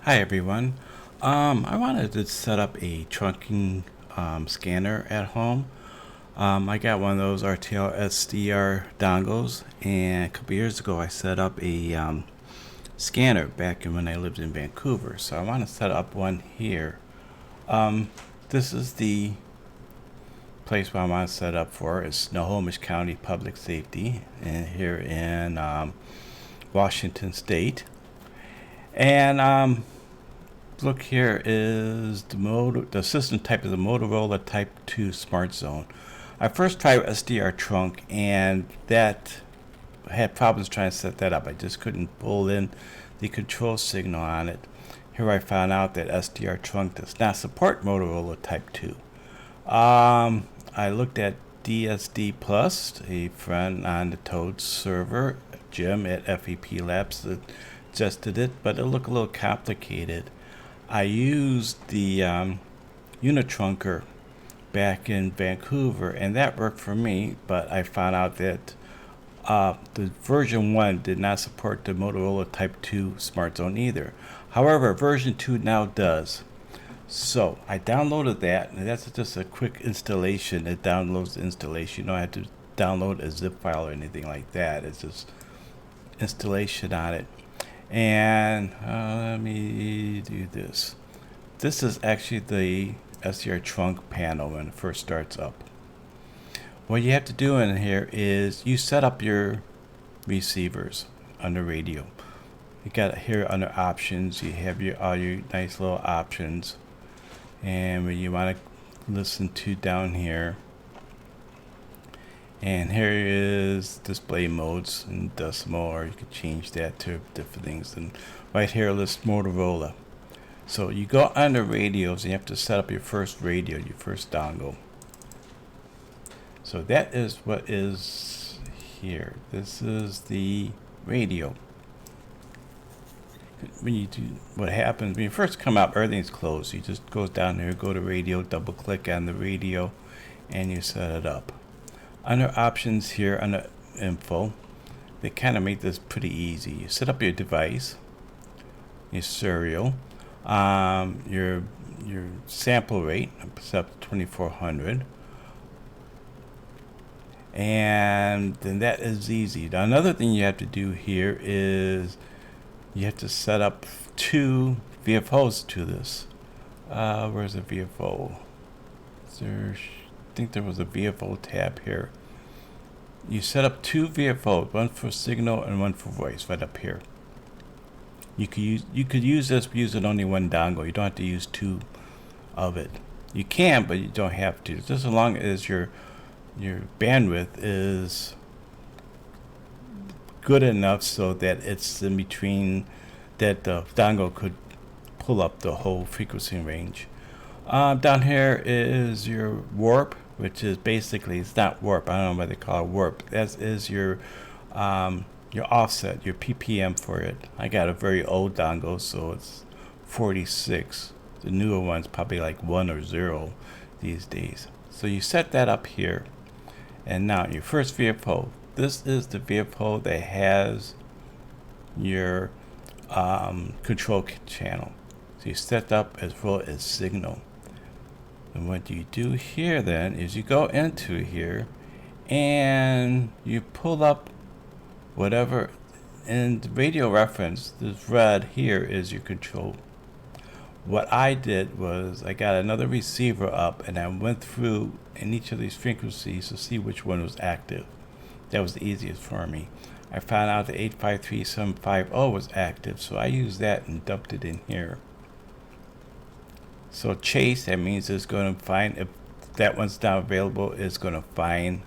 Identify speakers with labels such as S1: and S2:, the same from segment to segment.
S1: Hi everyone. I wanted to set up a trunking scanner at home. I got one of those RTL-SDR dongles, and a couple years ago I set up a scanner back when I lived in Vancouver. So I want to set up one here. This is the place where I want to set up for. It's Snohomish County Public Safety, and here in Washington State. And look, here is the system type is the Motorola Type 2 Smart Zone. I first tried SDR Trunk, and that had problems trying to set that up. I just couldn't pull in the control signal on it. Here I found out that SDR Trunk does not support Motorola Type 2. I looked at DSD Plus, a friend on the Toad server, Jim at FEP Labs, suggested it, but it looked a little complicated. I used the Unitrunker back in Vancouver, and that worked for me, but I found out that the version 1 did not support the Motorola Type 2 Smart Zone either. However, version 2 now does. So I downloaded that, and that's just a quick installation. It downloads the installation. You don't have to download a zip file or anything like that. It's just installation on it. And let me do this. This is actually the Sdr Trunk Panel when it first starts up. What you have to do in here is you set up your receivers on the radio. You got it here under options. You have all your nice little options. And when you want to listen to down here, and here is display modes and decimal, or you could change that to different things. And right here lists Motorola. So you go under radios and you have to set up your first radio, your first dongle. So that is what is here. This is the radio. When you do, what happens when you first come up, everything's closed. You just go down here, go to radio, double click on the radio, and you set it up. Under options here, under info, they kind of make this pretty easy. You set up your device, your serial, your sample rate, set up to 2400, and then that is easy. Now, another thing you have to do here is you have to set up 2 VFOs to this. Where's the VFO? I think there was a VFO tab here. You set up 2 VFOs, one for signal and one for voice, right up here. You could use this using only one dongle. You don't have to use 2 of it. You can, but you don't have to. Just as long as your bandwidth is good enough so that it's in between, that the dongle could pull up the whole frequency range. Down here is your warp, which is basically, it's not warp, I don't know why they call it warp. That is your offset, your ppm for it. I got a very old dongle, so it's 46. The newer one's probably like 1 or 0 these days. So you set that up here, and now your first VFO. This is the VFO that has your control channel. So you set up as well as signal. And what you do here then is you go into here and you pull up whatever in the radio reference. This red here is your control. What I did was I got another receiver up and I went through in each of these frequencies to see which one was active. That was the easiest for me. I found out that 853750 was active, so I used that and dumped it in here. So chase, that means it's going to find, if that one's not available, it's going to find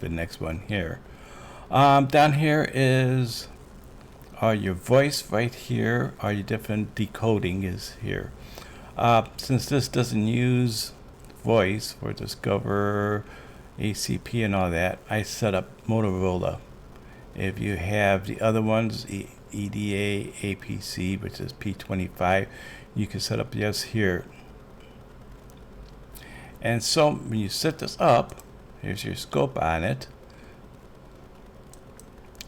S1: the next one here. Down here is your voice right here, all your different decoding is here. Since this doesn't use voice for Discover, ACP and all that, I set up Motorola. If you have the other ones, EDA, APC, which is P25, you can set up yes here. And so when you set this up, here's your scope on it.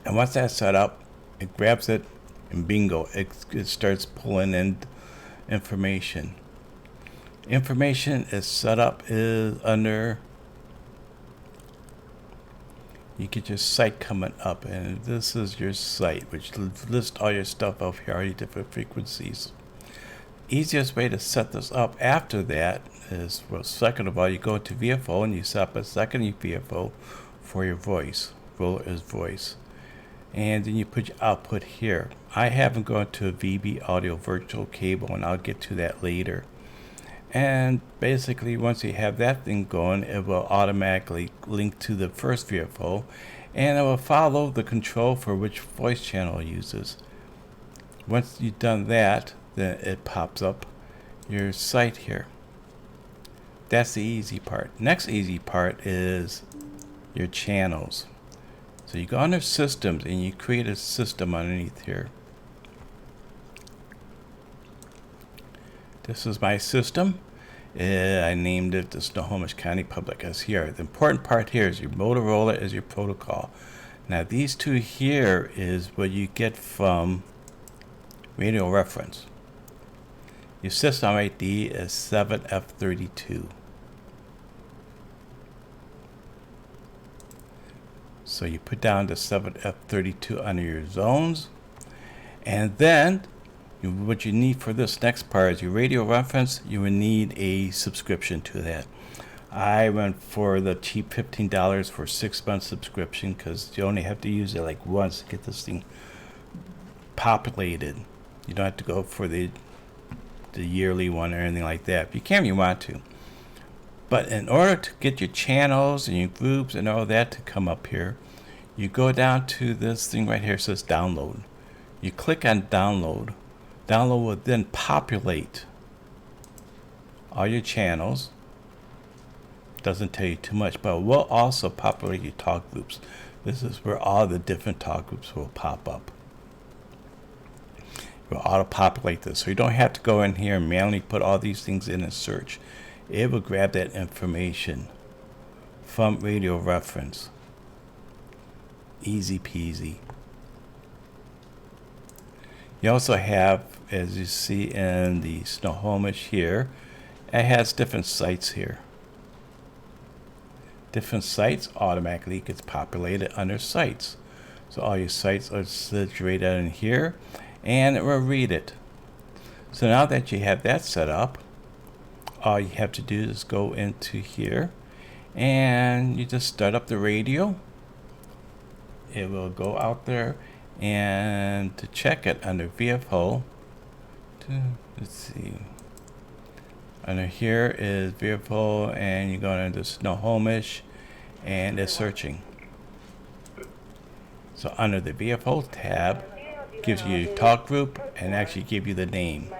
S1: And once that's set up, it grabs it and bingo, it starts pulling in information. Information is set up is under, you get your site coming up, and this is your site, which lists all your stuff up here, all your different frequencies. Easiest way to set this up after that is, well, second of all, you go to VFO and you set up a second VFO for your voice. Role is voice. And then you put your output here. I haven't gone to a VB audio virtual cable, and I'll get to that later. And basically, once you have that thing going, it will automatically link to the first VFO, and it will follow the control for which voice channel it uses. Once you've done that, then it pops up your site here. That's the easy part. Next easy part is your channels. So you go under systems and you create a system underneath here. This is my system. I named it the Snohomish County Public SDR. The important part here is your Motorola is your protocol. Now these two here is what you get from radio reference. Your system ID is 7F32. So you put down the 7F32 under your zones, and then what you need for this next part is your radio reference. You will need a subscription to that. I went for the cheap $15 for 6 months subscription, because you only have to use it like once to get this thing populated. You don't have to go for the yearly one or anything like that. You can if you want to. But in order to get your channels and your groups and all that to come up here, you go down to this thing right here. It says download. You click on download. Download will then populate all your channels. Doesn't tell you too much, but it will also populate your talk groups. This is where all the different talk groups will pop up. It will auto-populate this, so you don't have to go in here and manually put all these things in and search. It will grab that information from radio reference. Easy peasy. You also have, as you see in the Snohomish here, it has different sites here. Different sites automatically gets populated under sites. So all your sites are situated in here, and it will read it. So now that you have that set up, all you have to do is go into here, and you just start up the radio. It will go out there, and to check it under VFO, let's see, under here is VFO, and you go into Snohomish, and it's searching. So under the VFO tab, gives you your talk group and actually give you the name.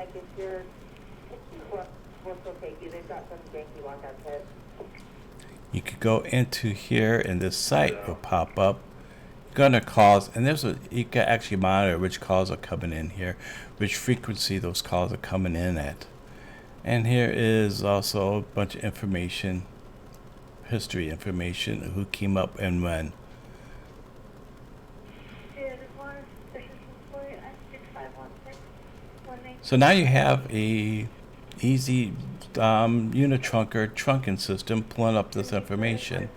S1: You could go into here, and this site will pop up. Go under calls, and you can actually monitor which calls are coming in here, which frequency those calls are coming in at. And here is also a bunch of information, history information, who came up and when. So now you have a easy Unitrunker Trunking system pulling up this information.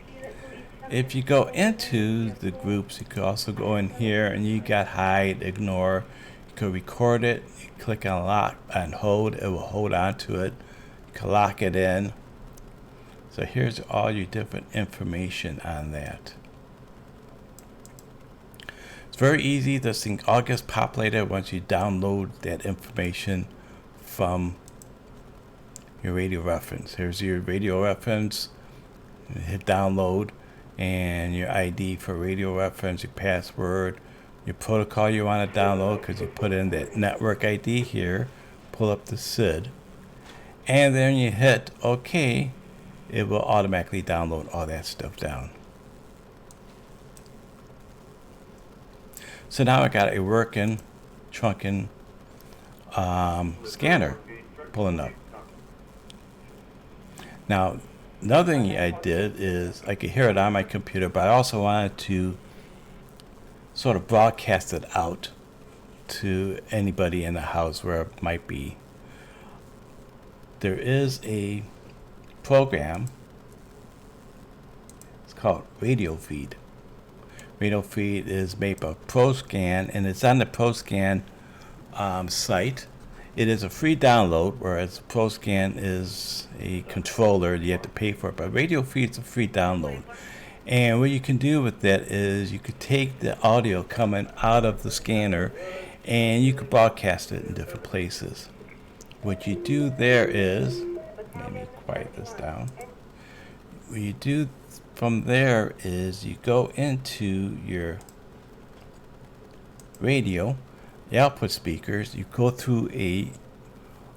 S1: If you go into the groups, you could also go in here, and you got hide, ignore. You could record it. You click on lock and hold. It will hold on to it. You can lock it in. So here's all your different information on that. It's very easy. This thing all gets populated once you download that information from your radio reference. Here's your radio reference. Hit download, and your ID for radio reference, your password, your protocol you want to download, because you put in that network ID here, pull up the SID, and then you hit OK. It will automatically download all that stuff down. So now I got a working trunking scanner pulling up. Now, another thing I did is I could hear it on my computer, but I also wanted to sort of broadcast it out to anybody in the house where it might be. there is a program. It's called Radio Feed. Radio Feed is made by ProScan, and it's on the ProScan site. It is a free download, whereas ProScan is a controller. You have to pay for it, but Radio Feed is a free download. And what you can do with that is you could take the audio coming out of the scanner and you could broadcast it in different places. What you do there is, let me quiet this down. What you do from there is you go into your radio, the output speakers, you go through a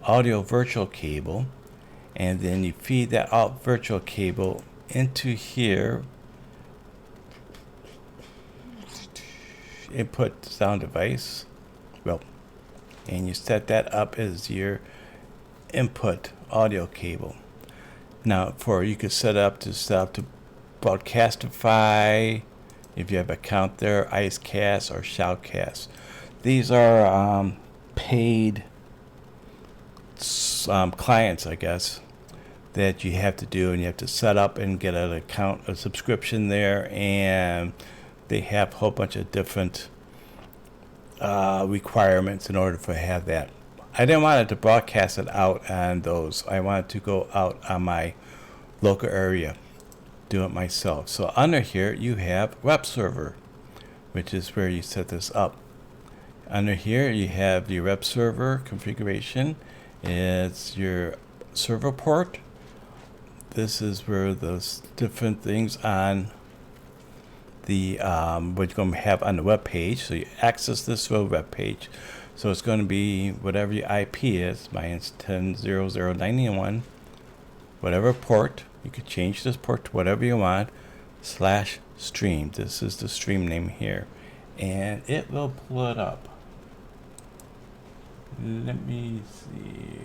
S1: audio virtual cable, and then you feed that out virtual cable into here, input sound device, and you set that up as your input audio cable. Now, you could set up to Broadcastify, if you have an account there, Icecast or Shoutcast. These are paid clients, I guess, that you have to do, and you have to set up and get an account, a subscription there, and they have a whole bunch of different requirements in order to have that. I didn't want it to broadcast it out on those. I wanted to go out on my local area, do it myself. So under here you have web server, which is where you set this up. Under here you have your web server configuration. It's your server port. This is where those different things on the what you're going to have on the web page. So you access this web page. So it's going to be whatever your IP is. Mine's 10.0.0.91. Whatever port, you could change this port to whatever you want. /stream. This is the stream name here, and it will pull it up. Let me see.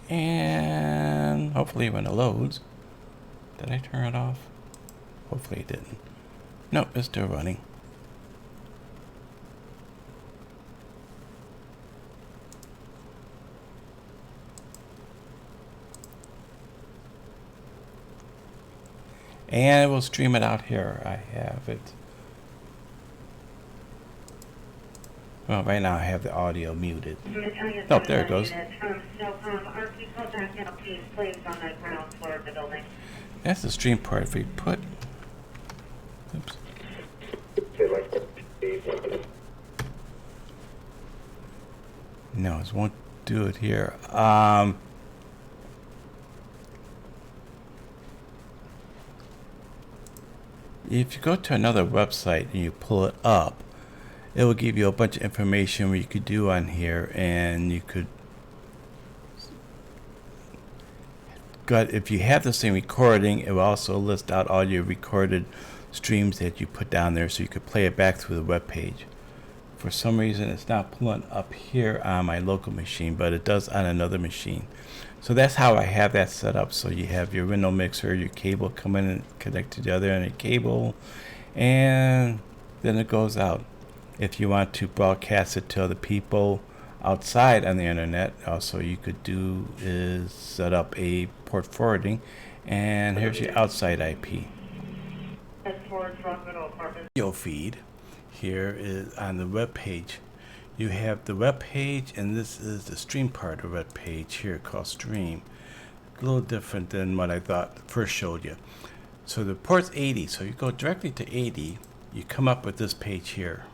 S1: And hopefully when it loads, did I turn it off? Hopefully it didn't. Nope, it's still running. And we'll stream it out here. I have it. Well, right now I have the audio muted. Oh, there it goes. That's the stream part. If we put... Oops. No, it won't do it here. If you go to another website and you pull it up, it will give you a bunch of information where you could do on here, and you could if you have the same recording, it will also list out all your recorded streams that you put down there, so you could play it back through the web page. For some reason it's not pulling up here on my local machine, but it does on another machine. So that's how I have that set up. So you have your window mixer, your cable coming and connect to the other end of the cable, and then it goes out. If you want to broadcast it to other people outside on the internet, also you could do is set up a port forwarding, and here's your outside IP. Video feed here is on the web page. You have the web page, and this is the stream part of the web page here called stream. A little different than what I thought first showed you. So the port's 80, so you go directly to 80, you come up with this page here.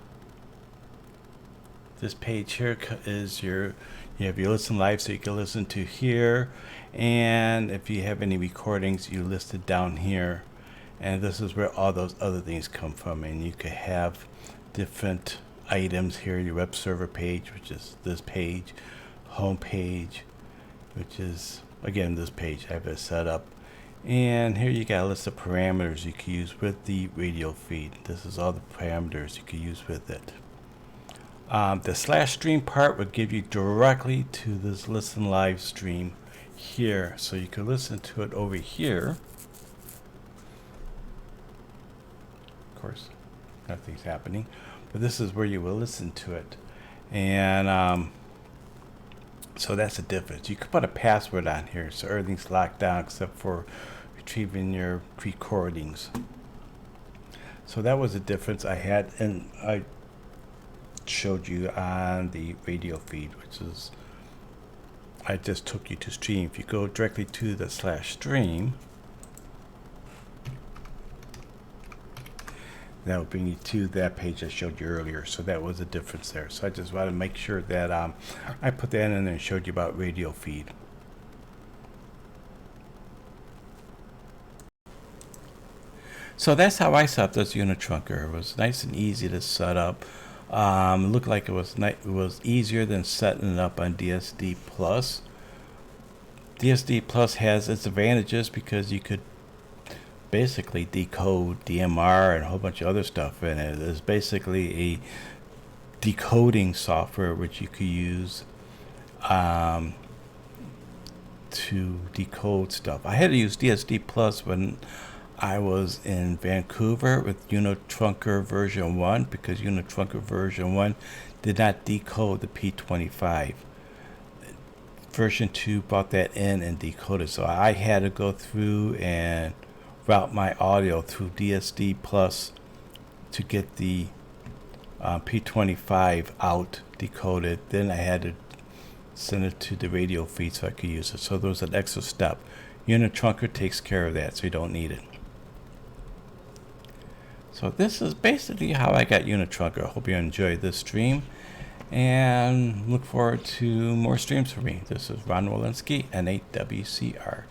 S1: This page here is you have your listen live, so you can listen to here, and if you have any recordings, you list it down here, and this is where all those other things come from. And you could have different items here, your web server page, which is this page, home page, which is again this page I have it set up, And here you got a list of parameters you can use with the radio feed. This is all the parameters you can use with it. The slash stream part will give you directly to this listen live stream here. So you can listen to it over here. Of course, nothing's happening. But this is where you will listen to it. And so that's the difference. You can put a password on here so everything's locked down except for retrieving your recordings. So that was the difference I had, and I showed you on the radio feed, which is, I just took you to stream. If you go directly to the slash stream, that will bring you to that page I showed you earlier. So that was the difference there. So I just wanted to make sure that I put that in there and showed you about radio feed. So that's how I set up this Unitrunker. It was nice and easy to set up. It looked like it was easier than setting it up on DSD Plus. DSD Plus has its advantages because you could basically decode DMR and a whole bunch of other stuff in it. It's basically a decoding software which you could use to decode stuff. I had to use DSD Plus when I was in Vancouver with UniTrunker version 1 because UniTrunker version 1 did not decode the P25. Version 2 brought that in and decoded, so I had to go through and route my audio through DSD Plus to get the P25 out decoded. Then I had to send it to the radio feed so I could use it. So there was an extra step. UniTrunker takes care of that, so you don't need it. So this is basically how I got UniTrunker. I hope you enjoyed this stream and look forward to more streams from me. This is Ron Walensky, N8WCR.